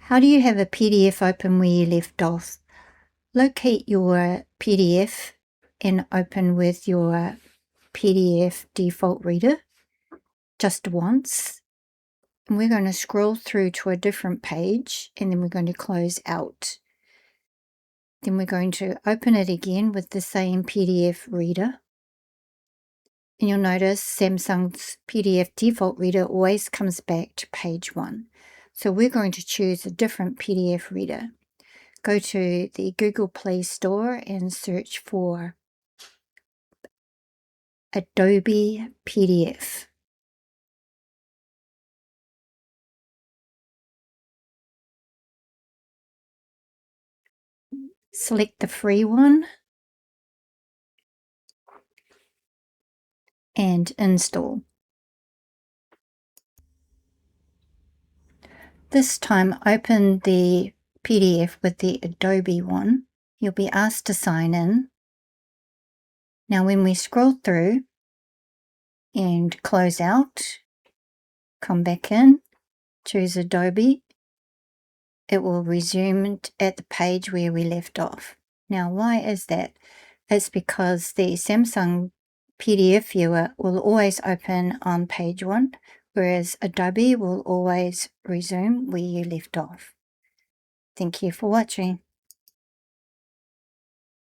How do you have a PDF open where you left off? Locate your PDF and open with your PDF default reader just once. And we're going to scroll through to a different page and then we're going to close out. Then we're going to open it again with the same PDF reader. And you'll notice Samsung's PDF default reader always comes back to page 1. So we're going to choose a different PDF reader. Go to the Google Play Store and search for Adobe PDF. Select the free one and install. This time open the PDF with the Adobe one. You'll be asked to sign in. Now when we scroll through and close out, come back in, choose Adobe, it will resume at the page where we left off. Now why is that? It's because the Samsung PDF viewer will always open on page 1, whereas Adobe will always resume where you left off. Thank you for watching.